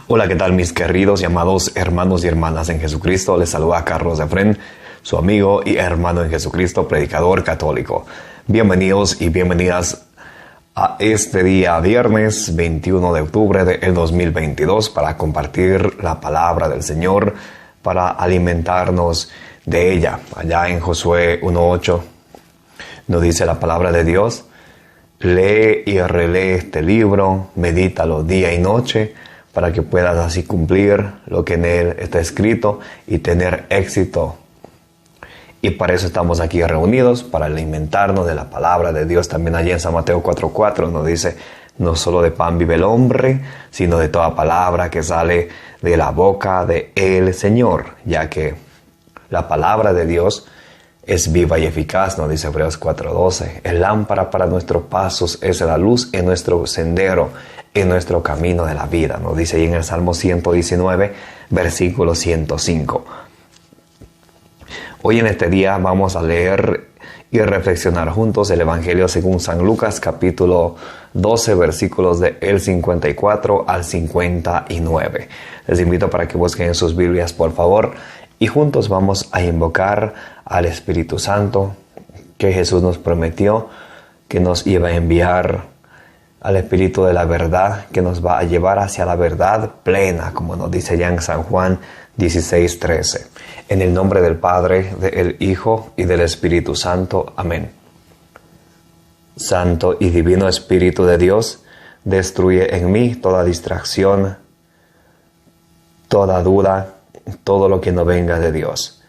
Hola, ¿qué tal mis queridos y amados hermanos y hermanas en Jesucristo? Les saluda Carlos Efrén, su amigo y hermano en Jesucristo, predicador católico. Bienvenidos y bienvenidas a este día viernes 21 de octubre del 2022 para compartir la palabra del Señor, para alimentarnos de ella. Allá en Josué 1:8 nos dice la palabra de Dios: lee y relee este libro, medítalo día y noche, para que puedas así cumplir lo que en él está escrito y tener éxito. Y para eso estamos aquí reunidos, para alimentarnos de la palabra de Dios. También allí en San Mateo 4:4 nos dice: no solo de pan vive el hombre, sino de toda palabra que sale de la boca de el Señor, ya que la palabra de Dios es viva y eficaz, nos dice Hebreos 4:12. Es lámpara para nuestros pasos, es la luz en nuestro sendero, en nuestro camino de la vida, nos dice ahí en el Salmo 119, versículo 105. Hoy en este día vamos a leer y reflexionar juntos el Evangelio según San Lucas, capítulo 12, versículos del 54 al 59. Les invito para que busquen en sus Biblias, por favor, y juntos vamos a invocar al Espíritu Santo que Jesús nos prometió que nos iba a enviar, al Espíritu de la verdad que nos va a llevar hacia la verdad plena, como nos dice ya en San Juan 16:13. En el nombre del Padre, del Hijo y del Espíritu Santo. Amén. Santo y divino Espíritu de Dios, destruye en mí toda distracción, toda duda, todo lo que no venga de Dios,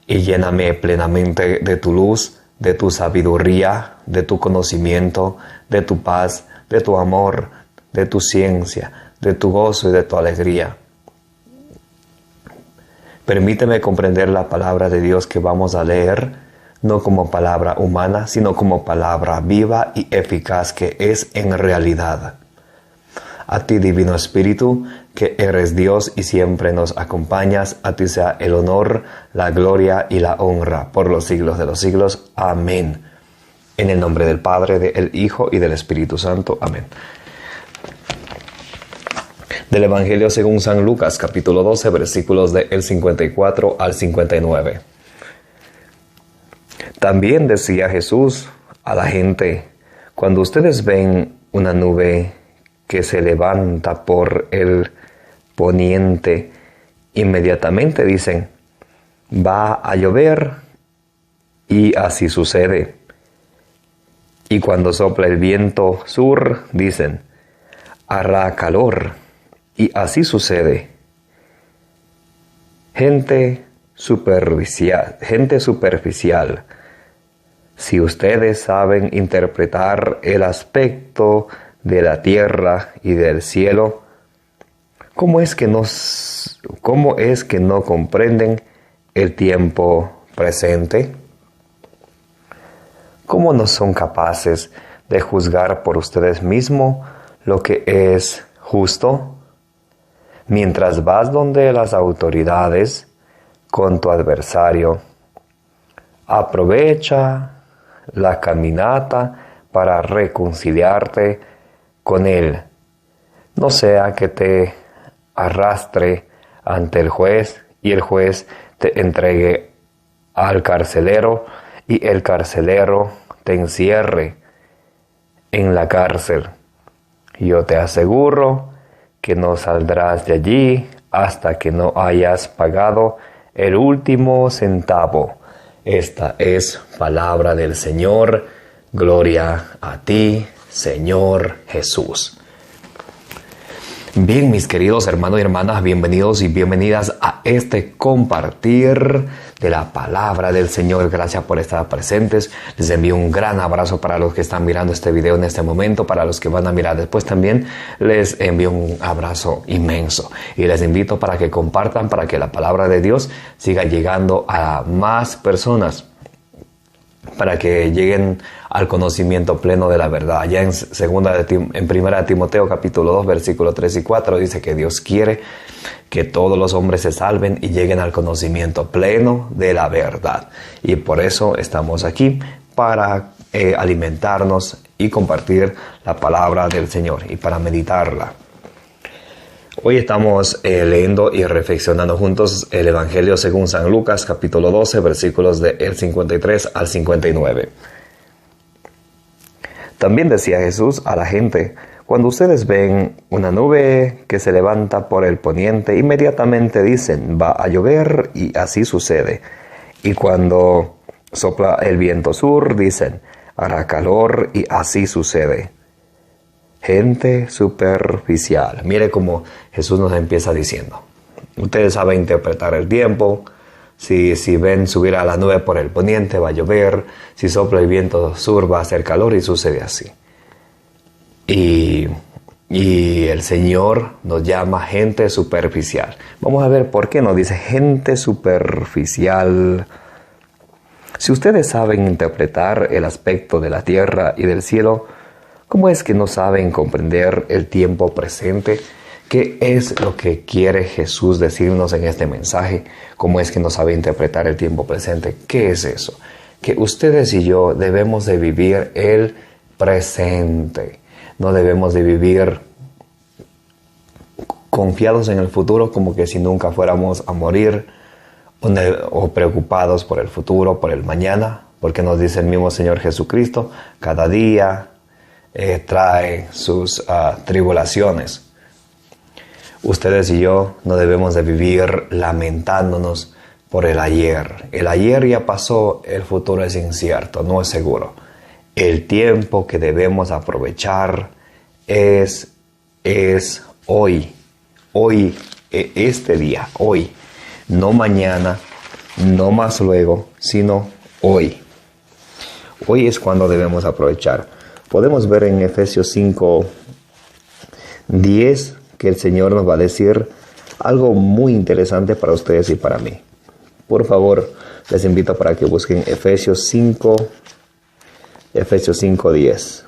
y lléname plenamente de tu luz, de tu sabiduría, de tu conocimiento, de tu paz, de tu amor, de tu ciencia, de tu gozo y de tu alegría. Permíteme comprender la palabra de Dios que vamos a leer, no como palabra humana, sino como palabra viva y eficaz que es en realidad. A ti, Divino Espíritu, que eres Dios y siempre nos acompañas, a ti sea el honor, la gloria y la honra por los siglos de los siglos. Amén. En el nombre del Padre, del Hijo y del Espíritu Santo. Amén. Del Evangelio según San Lucas, capítulo 12, versículos del 54 al 59. También decía Jesús a la gente: cuando ustedes ven una nube que se levanta por el poniente, inmediatamente dicen: va a llover, y así sucede. Y cuando sopla el viento sur, dicen: hará calor, y así sucede. Gente superficial. Si ustedes saben interpretar el aspecto de la tierra y del cielo, ¿cómo es que no comprenden el tiempo presente? ¿Cómo no son capaces de juzgar por ustedes mismos lo que es justo? Mientras vas donde las autoridades con tu adversario, aprovecha la caminata para reconciliarte con él. No sea que te arrastre ante el juez y el juez te entregue al carcelero y el carcelero te encierre en la cárcel. Yo te aseguro que no saldrás de allí hasta que no hayas pagado el último centavo. Esta es palabra del Señor. Gloria a ti, Señor Jesús. Bien, mis queridos hermanos y hermanas, bienvenidos y bienvenidas a este compartir de la palabra del Señor. Gracias por estar presentes. Les envío un gran abrazo para los que están mirando este video en este momento. Para los que van a mirar después también, les envío un abrazo inmenso. Y les invito para que compartan, para que la palabra de Dios siga llegando a más personas, para que lleguen al conocimiento pleno de la verdad. Allá en Primera de Timoteo capítulo 2 versículos 3 y 4 dice que Dios quiere que todos los hombres se salven y lleguen al conocimiento pleno de la verdad. Y por eso estamos aquí, para alimentarnos y compartir la palabra del Señor y para meditarla. Hoy estamos leyendo y reflexionando juntos el Evangelio según San Lucas, capítulo 12, versículos del 53 al 59. También decía Jesús a la gente: cuando ustedes ven una nube que se levanta por el poniente, inmediatamente dicen, va a llover, y así sucede. Y cuando sopla el viento sur, dicen, hará calor, y así sucede. Gente superficial. Mire cómo Jesús nos empieza diciendo: ustedes saben interpretar el tiempo. Si ven subir a la nube por el poniente, va a llover. Si sopla el viento sur, va a hacer calor, y sucede así. Y el Señor nos llama gente superficial. Vamos a ver por qué nos dice gente superficial. Si ustedes saben interpretar el aspecto de la tierra y del cielo, ¿cómo es que no saben comprender el tiempo presente? ¿Qué es lo que quiere Jesús decirnos en este mensaje? ¿Cómo es que no sabe interpretar el tiempo presente? ¿Qué es eso? Que ustedes y yo debemos de vivir el presente. No debemos de vivir confiados en el futuro como que si nunca fuéramos a morir, o preocupados por el futuro, por el mañana, porque nos dice el mismo Señor Jesucristo, cada día trae sus tribulaciones. Ustedes y yo no debemos de vivir lamentándonos por el ayer. El ayer ya pasó, el futuro es incierto, no es seguro. El tiempo que debemos aprovechar es hoy. Hoy, este día, hoy. No mañana, no más luego, sino hoy. Hoy es cuando debemos aprovechar. Podemos ver en Efesios 5:10 que el Señor nos va a decir algo muy interesante para ustedes y para mí. Por favor, les invito para que busquen Efesios 5:10.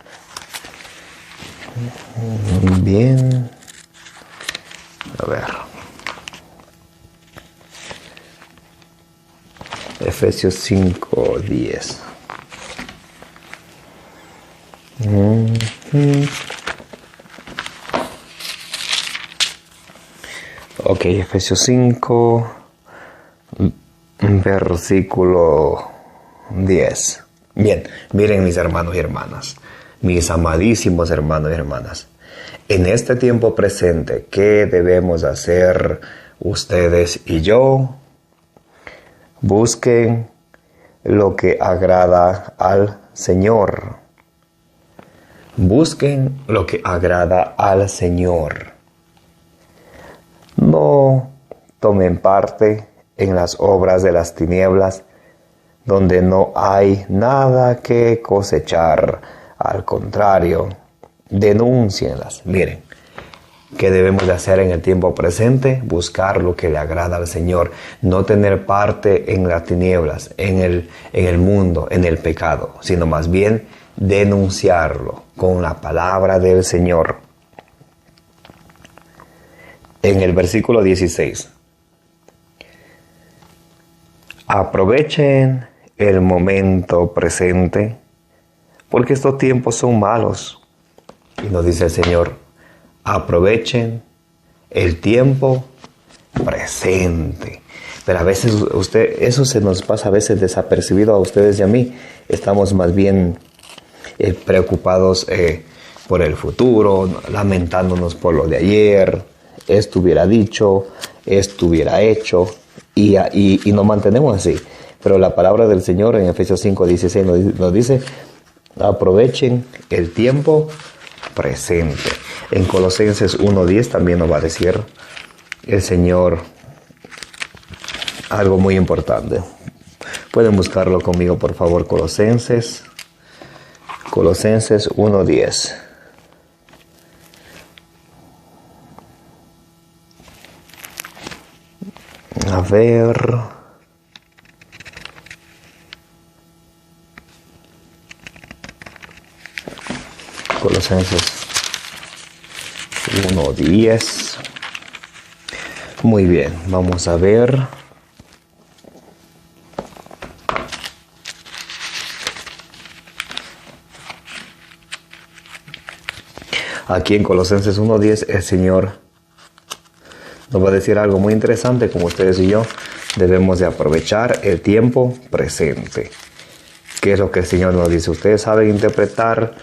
Bien. A ver. Efesios 5:10. Ok, Efesios 5, versículo 10. Bien, miren mis hermanos y hermanas, mis amadísimos hermanos y hermanas. En este tiempo presente, ¿qué debemos hacer ustedes y yo? Busquen lo que agrada al Señor. Busquen lo que agrada al Señor. No tomen parte en las obras de las tinieblas, donde no hay nada que cosechar. Al contrario, denúncienlas. Miren, ¿qué debemos de hacer en el tiempo presente? Buscar lo que le agrada al Señor. No tener parte en las tinieblas, en el mundo, en el pecado, sino más bien denunciarlo con la palabra del Señor. En el versículo 16. Aprovechen el momento presente, porque estos tiempos son malos. Y nos dice el Señor, aprovechen el tiempo presente. Pero a veces eso se nos pasa a veces desapercibido a ustedes y a mí. Estamos más bien preocupados por el futuro, lamentándonos por lo de ayer. Esto hubiera dicho, esto hubiera hecho, y nos mantenemos así. Pero la palabra del Señor en Efesios 5:16 nos dice, aprovechen el tiempo presente. En Colosenses 1:10 también nos va a decir el Señor algo muy importante. Pueden buscarlo conmigo, por favor, Colosenses 1:10. A ver. Colosenses 1:10. Muy bien, vamos a ver. Aquí en Colosenses 1:10 el Señor nos va a decir algo muy interesante, como ustedes y yo debemos de aprovechar el tiempo presente. ¿Qué es lo que el Señor nos dice? Ustedes saben interpretar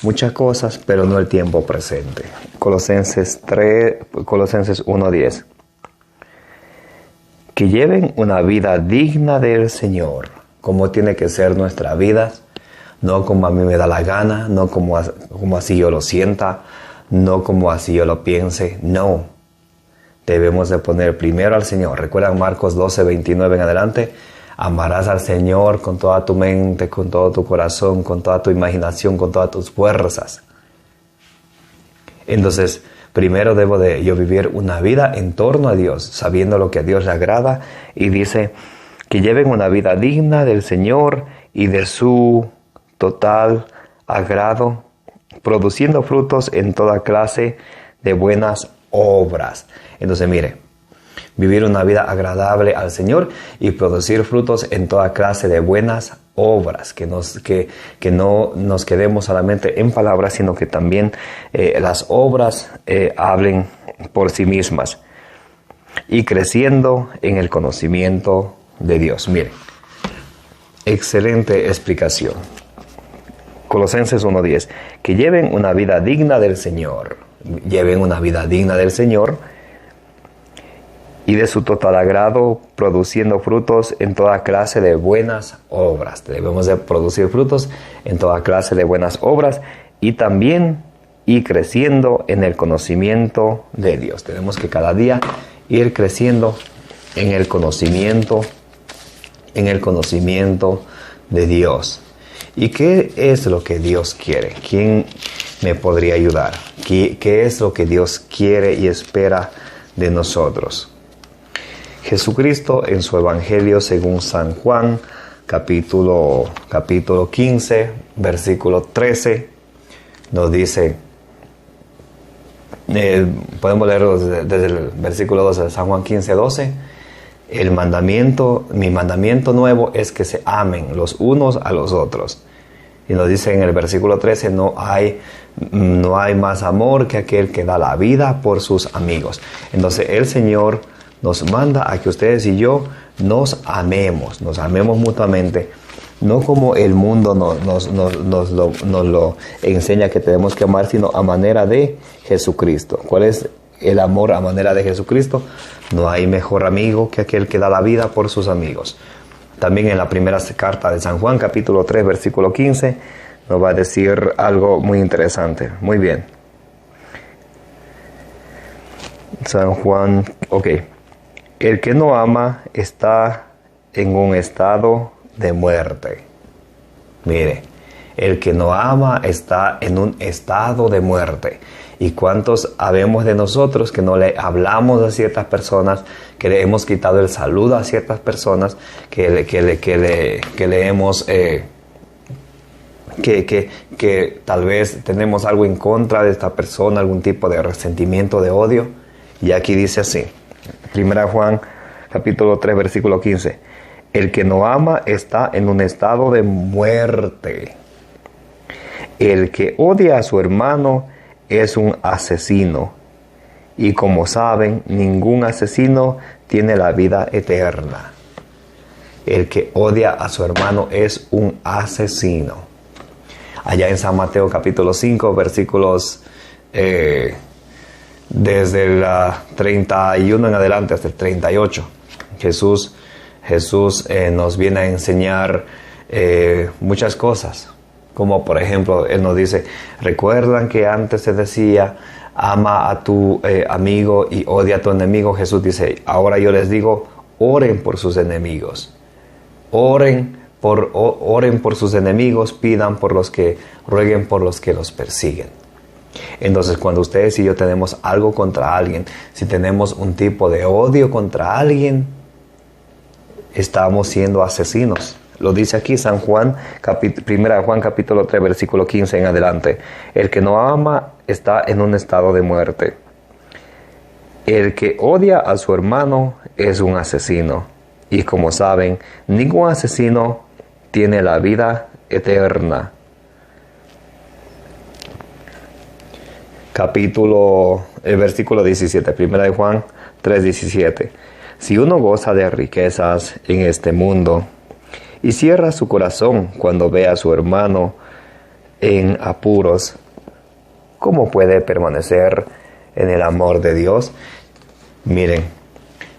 muchas cosas, pero no el tiempo presente. Colosenses 1:10. Que lleven una vida digna del Señor. Como tiene que ser nuestra vida, no como a mí me da la gana, no como así yo lo sienta, no como así yo lo piense, no. Debemos de poner primero al Señor. ¿Recuerdan Marcos 12:29 en adelante? Amarás al Señor con toda tu mente, con todo tu corazón, con toda tu imaginación, con todas tus fuerzas. Entonces, primero debo de yo vivir una vida en torno a Dios, sabiendo lo que a Dios le agrada. Y dice que lleven una vida digna del Señor y de su total agrado, produciendo frutos en toda clase de buenas obras. Entonces, mire, vivir una vida agradable al Señor y producir frutos en toda clase de buenas obras, que no nos quedemos solamente en palabras, sino que también las obras hablen por sí mismas, y creciendo en el conocimiento de Dios. Miren, excelente explicación. Colosenses 1:10, que lleven una vida digna del Señor, lleven una vida digna del Señor y de su total agrado, produciendo frutos en toda clase de buenas obras. Debemos de producir frutos en toda clase de buenas obras y también ir creciendo en el conocimiento de Dios. Tenemos que cada día ir creciendo en el conocimiento de Dios. ¿Y qué es lo que Dios quiere? ¿Quién me podría ayudar? ¿Qué es lo que Dios quiere y espera de nosotros? Jesucristo en su Evangelio según San Juan, capítulo 15, versículo 13, nos dice, podemos leerlo desde el versículo 12 de San Juan 15:12, mi mandamiento nuevo es que se amen los unos a los otros. Y nos dice en el versículo 13, no hay más amor que aquel que da la vida por sus amigos. Entonces el Señor nos manda a que ustedes y yo nos amemos mutuamente, no como el mundo nos lo enseña que tenemos que amar, sino a manera de Jesucristo. ¿Cuál es el amor a manera de Jesucristo? No hay mejor amigo que aquel que da la vida por sus amigos. También en la primera carta de San Juan, capítulo 3, versículo 15, nos va a decir algo muy interesante. Muy bien. San Juan, ok. El que no ama está en un estado de muerte. Mire, el que no ama está en un estado de muerte. ¿Y cuántos habemos de nosotros que no le hablamos a ciertas personas, que le hemos quitado el saludo a ciertas personas, que le hemos... que tal vez tenemos algo en contra de esta persona, algún tipo de resentimiento, de odio? Y aquí dice así, 1 Juan capítulo 3 versículo 15, el que no ama está en un estado de muerte. El que odia a su hermano es un asesino, y como saben, ningún asesino tiene la vida eterna. El que odia a su hermano es un asesino. Allá en San Mateo capítulo 5 versículos desde el 31 en adelante hasta el 38, Jesús nos viene a enseñar muchas cosas, como por ejemplo Él nos dice, recuerdan que antes se decía ama a tu amigo y odia a tu enemigo. Jesús dice, ahora yo les digo, oren por sus enemigos, oren por sus enemigos, pidan por los que, rueguen por los que los persiguen. Entonces, cuando ustedes y yo tenemos algo contra alguien, si tenemos un tipo de odio contra alguien, estamos siendo asesinos. Lo dice aquí San Juan, 1 Juan capítulo 3, versículo 15 en adelante. El que no ama está en un estado de muerte. El que odia a su hermano es un asesino. Y como saben, ningún asesino tiene la vida eterna. el versículo 17, primera de Juan 3:17. Si uno goza de riquezas en este mundo y cierra su corazón cuando ve a su hermano en apuros, ¿cómo puede permanecer en el amor de Dios? Miren,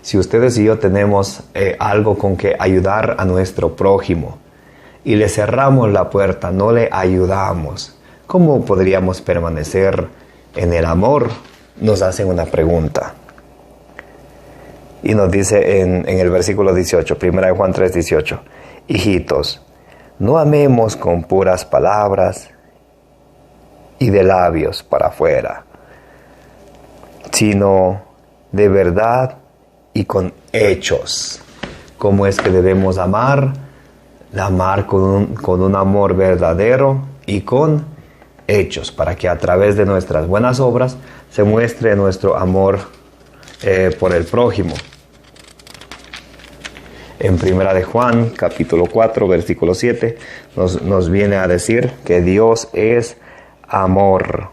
si ustedes y yo tenemos algo con que ayudar a nuestro prójimo y le cerramos la puerta, no le ayudamos, ¿cómo podríamos permanecer en el amor? Nos hacen una pregunta. Y nos dice en el versículo 18, 1 Juan 3:18, hijitos, no amemos con puras palabras y de labios para afuera, sino de verdad y con hechos. ¿Cómo es que debemos amar? Amar con un amor verdadero y con hechos, para que a través de nuestras buenas obras se muestre nuestro amor por el prójimo. En 1 de Juan, capítulo 4, versículo 7, nos viene a decir que Dios es amor.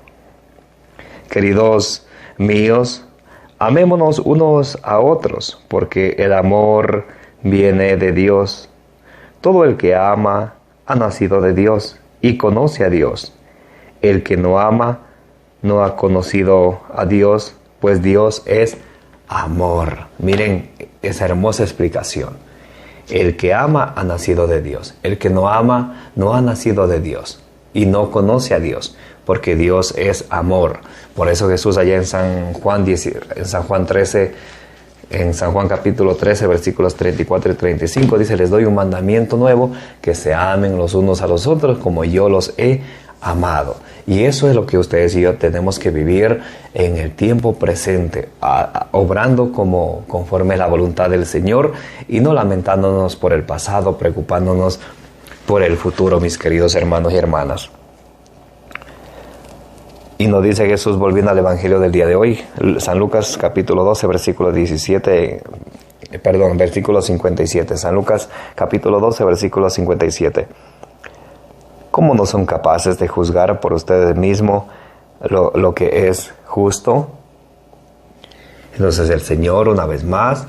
Queridos míos, amémonos unos a otros, porque el amor viene de Dios. Todo el que ama ha nacido de Dios y conoce a Dios. El que no ama no ha conocido a Dios, pues Dios es amor. Miren esa hermosa explicación. El que ama ha nacido de Dios. El que no ama no ha nacido de Dios y no conoce a Dios, porque Dios es amor. Por eso Jesús allá en San Juan 13, en San Juan capítulo 13, versículos 34 y 35, dice: les doy un mandamiento nuevo, que se amen los unos a los otros como yo los he amado. Y eso es lo que ustedes y yo tenemos que vivir en el tiempo presente, obrando conforme a la voluntad del Señor y no lamentándonos por el pasado, preocupándonos por el futuro, mis queridos hermanos y hermanas. Y nos dice Jesús, volviendo al Evangelio del día de hoy, San Lucas capítulo 12, versículo 57. San Lucas capítulo 12, versículo 57. ¿Cómo no son capaces de juzgar por ustedes mismos lo que es justo? Entonces el Señor, una vez más,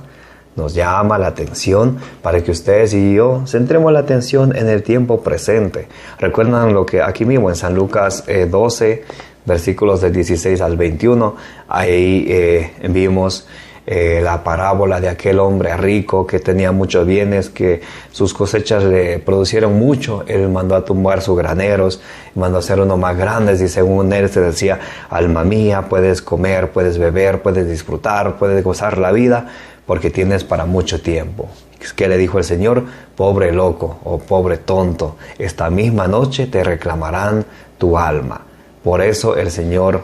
nos llama la atención para que ustedes y yo centremos la atención en el tiempo presente. Recuerdan lo que aquí mismo en San Lucas 12, versículos del 16 al 21, ahí vimos la parábola de aquel hombre rico que tenía muchos bienes, que sus cosechas le producieron mucho. Él mandó a tumbar sus graneros, mandó a hacer unos más grandes, y según él se decía: alma mía, puedes comer, puedes beber, puedes disfrutar, puedes gozar la vida, porque tienes para mucho tiempo. ¿Qué le dijo el Señor? Pobre loco o pobre tonto, esta misma noche te reclamarán tu alma. Por eso el Señor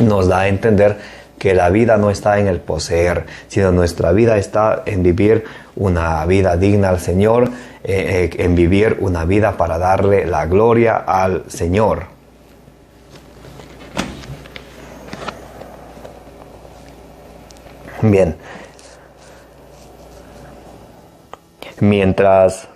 nos da a entender que la vida no está en el poseer, sino nuestra vida está en vivir una vida digna al Señor, en vivir una vida para darle la gloria al Señor. Bien. Mientras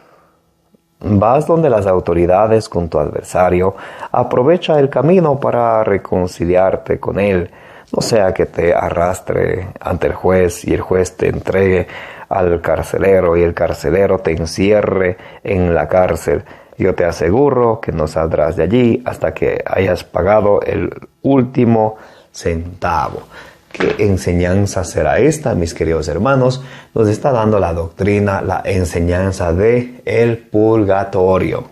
vas donde las autoridades con tu adversario, aprovecha el camino para reconciliarte con él. No sea que te arrastre ante el juez y el juez te entregue al carcelero y el carcelero te encierre en la cárcel. Yo te aseguro que no saldrás de allí hasta que hayas pagado el último centavo. ¿Qué enseñanza será esta, mis queridos hermanos? Nos está dando la doctrina, la enseñanza de el purgatorio.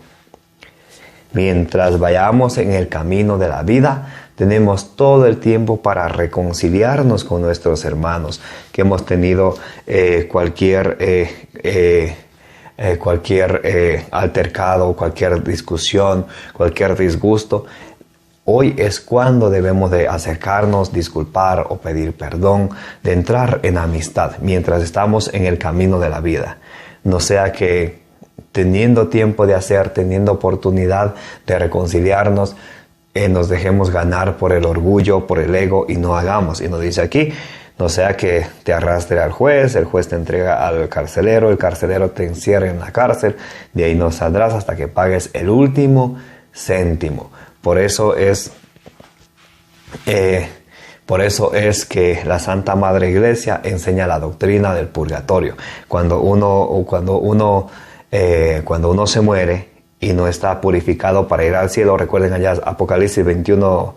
Mientras vayamos en el camino de la vida, tenemos todo el tiempo para reconciliarnos con nuestros hermanos que hemos tenido cualquier altercado, cualquier discusión, cualquier disgusto. Hoy es cuando debemos de acercarnos, disculpar o pedir perdón, de entrar en amistad mientras estamos en el camino de la vida. No sea que teniendo tiempo de hacer, teniendo oportunidad de reconciliarnos, nos dejemos ganar por el orgullo, por el ego y no hagamos. Y nos dice aquí, no sea que te arrastre al juez, el juez te entrega al carcelero, el carcelero te encierra en la cárcel, de ahí no saldrás hasta que pagues el último céntimo. Por eso es Por eso es que la Santa Madre Iglesia enseña la doctrina del purgatorio. Cuando uno se muere y no está purificado para ir al cielo, recuerden allá Apocalipsis 21,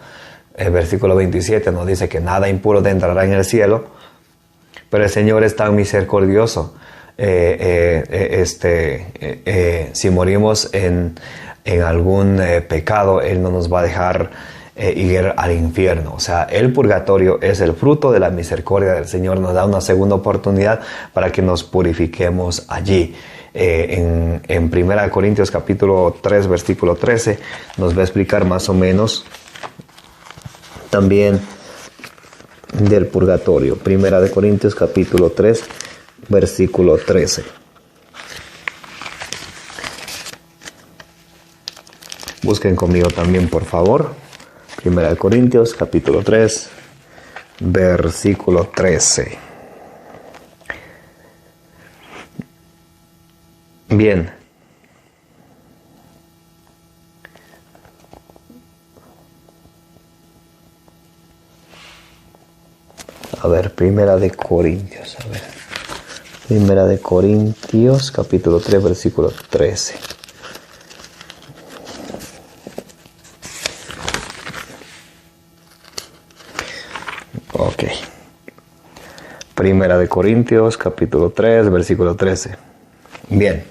versículo 27, nos dice que nada impuro entrará en el cielo, pero el Señor es tan misericordioso. Si morimos en algún pecado, Él no nos va a dejar ir al infierno. O sea, el purgatorio es el fruto de la misericordia del Señor. Nos da una segunda oportunidad para que nos purifiquemos allí. En 1 Corintios capítulo 3 versículo 13 nos va a explicar más o menos también del purgatorio. 1 Corintios capítulo 3 versículo 13. Busquen conmigo también, por favor. 1 Corintios capítulo 3 versículo 13. Bien. A ver, Primera de Corintios, Primera de Corintios, capítulo 3, versículo 13. Ok. Primera de Corintios, capítulo 3, versículo 13. Bien.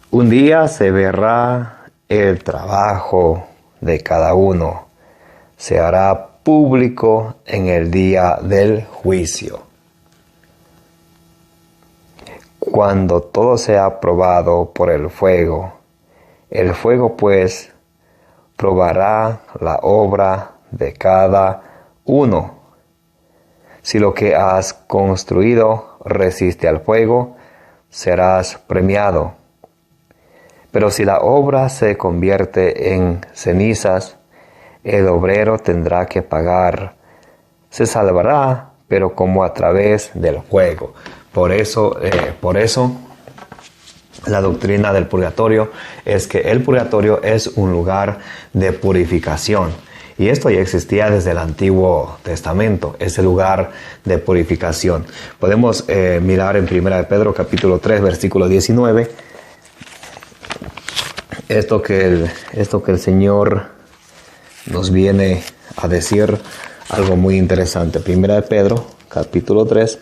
Un día se verá el trabajo de cada uno. Se hará público en el día del juicio. Cuando todo sea probado por el fuego pues probará la obra de cada uno. Si lo que has construido resiste al fuego, serás premiado. Pero si la obra se convierte en cenizas, el obrero tendrá que pagar. Se salvará, pero como a través del fuego. Por eso, la doctrina del purgatorio es que el purgatorio es un lugar de purificación. Y esto ya existía desde el Antiguo Testamento, ese lugar de purificación. Podemos mirar en 1 de Pedro capítulo 3, versículo 19. Esto que el Señor nos viene a decir algo muy interesante. 1 de Pedro capítulo 3,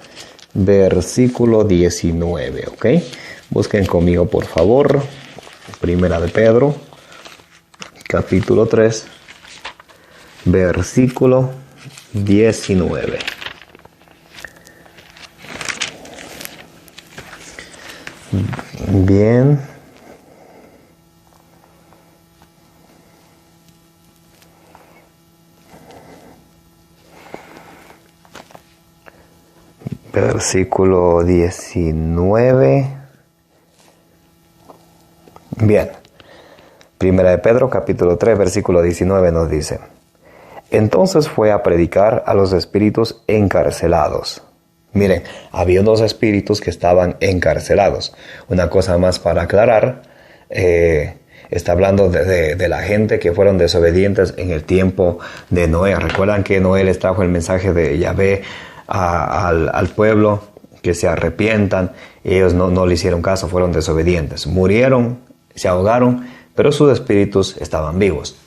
versículo 19, ¿ok? Busquen conmigo, por favor. 1 de Pedro capítulo 3, versículo 19. Bien. Versículo 19. Bien. Primera de Pedro, capítulo 3, versículo 19 nos dice: Entonces fue a predicar a los espíritus encarcelados. Miren, había unos espíritus que estaban encarcelados. Una cosa más para aclarar, está hablando de la gente que fueron desobedientes en el tiempo de Noé. Recuerdan que Noé les trajo el mensaje de Yahvé al pueblo, que se arrepientan. Ellos no le hicieron caso, fueron desobedientes. Murieron, se ahogaron, pero sus espíritus estaban vivos.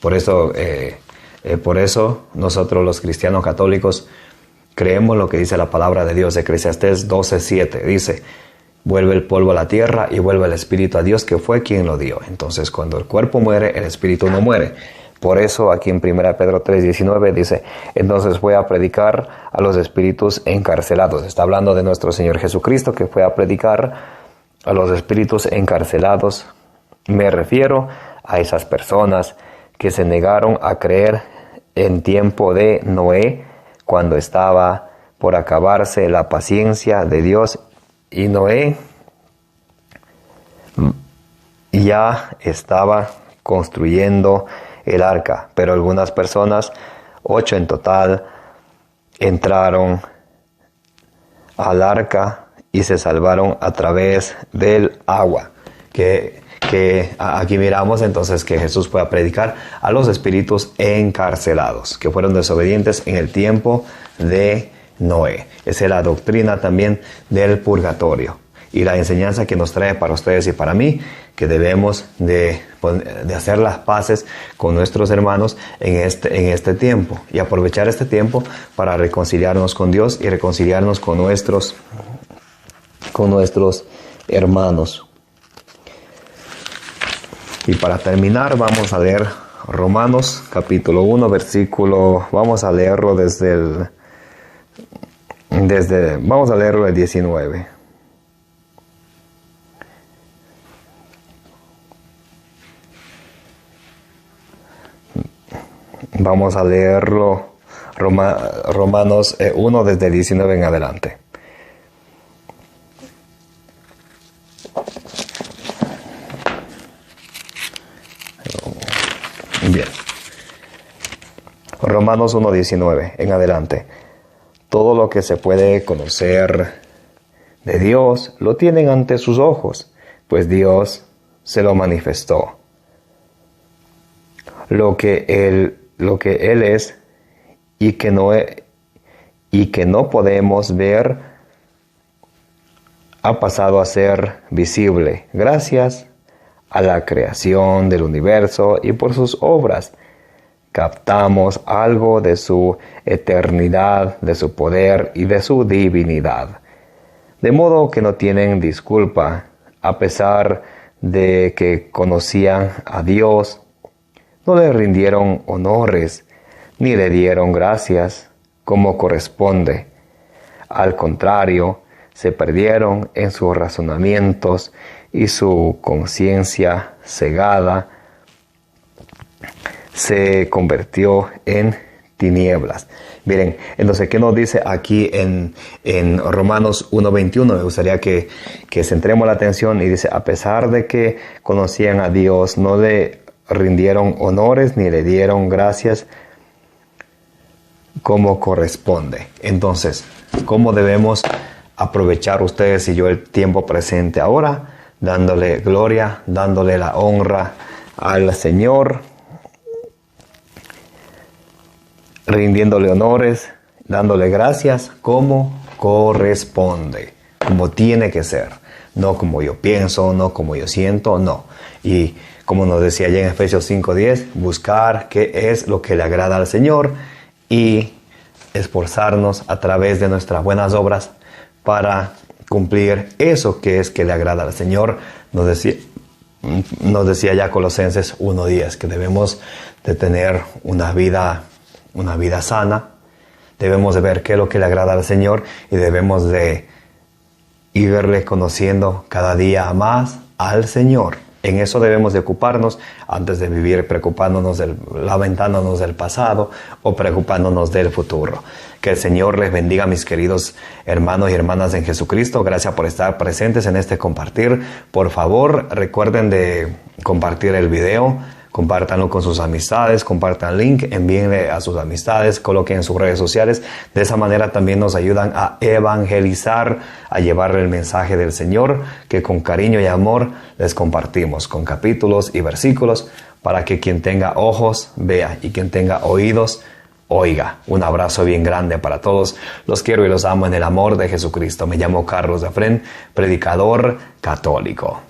Por eso nosotros los cristianos católicos creemos lo que dice la palabra de Dios. Eclesiastés 12:7 dice: vuelve el polvo a la tierra y vuelve el espíritu a Dios, que fue quien lo dio. Entonces, cuando el cuerpo muere, el espíritu no muere. Por eso aquí en 1 Pedro 3:19 dice: entonces fue a predicar a los espíritus encarcelados. Está hablando de nuestro Señor Jesucristo, que fue a predicar a los espíritus encarcelados. Me refiero a esas personas que se negaron a creer en tiempo de Noé, cuando estaba por acabarse la paciencia de Dios, y Noé ya estaba construyendo el arca, pero algunas personas, 8 en total, entraron al arca y se salvaron a través del agua, que que aquí miramos entonces que Jesús pueda predicar a los espíritus encarcelados, que fueron desobedientes en el tiempo de Noé. Esa es la doctrina también del purgatorio y la enseñanza que nos trae para ustedes y para mí, que debemos de hacer las paces con nuestros hermanos en este tiempo y aprovechar este tiempo para reconciliarnos con Dios y reconciliarnos con nuestros hermanos. Y para terminar vamos a leer Romanos capítulo 1 versículo, vamos a leerlo vamos a leerlo el 19. Vamos a leerlo Romanos 1 desde el 19 en adelante. Bien. Romanos 1:19 en adelante. Todo lo que se puede conocer de Dios lo tienen ante sus ojos, pues Dios se lo manifestó. Lo que Él es y que no podemos ver ha pasado a ser visible gracias a la creación del universo y por sus obras. Captamos algo de su eternidad, de su poder y de su divinidad. De modo que no tienen disculpa, a pesar de que conocían a Dios, no le rindieron honores, ni le dieron gracias como corresponde. Al contrario, se perdieron en sus razonamientos y su conciencia cegada se convirtió en tinieblas. Miren, entonces, ¿qué nos dice aquí en Romanos 1:21? Me gustaría que centremos la atención y dice, a pesar de que conocían a Dios, no le rindieron honores ni le dieron gracias como corresponde. Entonces, ¿cómo debemos aprovechar ustedes y yo el tiempo presente ahora? Dándole gloria, dándole la honra al Señor, rindiéndole honores, dándole gracias como corresponde, como tiene que ser, no como yo pienso, no como yo siento, no. Y como nos decía allá en Efesios 5:10, buscar qué es lo que le agrada al Señor y esforzarnos a través de nuestras buenas obras para cumplir eso que es que le agrada al Señor. Nos decía ya Colosenses 1:10 que debemos de tener una vida sana, debemos de ver qué es lo que le agrada al Señor y debemos de irle conociendo cada día más al Señor. En eso debemos de ocuparnos antes de vivir lamentándonos del pasado o preocupándonos del futuro. Que el Señor les bendiga, mis queridos hermanos y hermanas en Jesucristo. Gracias por estar presentes en este compartir. Por favor, recuerden de compartir el video. Compártanlo con sus amistades, compartan el link, envíenle a sus amistades, coloquen en sus redes sociales. De esa manera también nos ayudan a evangelizar, a llevarle el mensaje del Señor que con cariño y amor les compartimos, con capítulos y versículos, para que quien tenga ojos vea y quien tenga oídos oiga. Un abrazo bien grande para todos. Los quiero y los amo en el amor de Jesucristo. Me llamo Carlos de Afrén, predicador católico.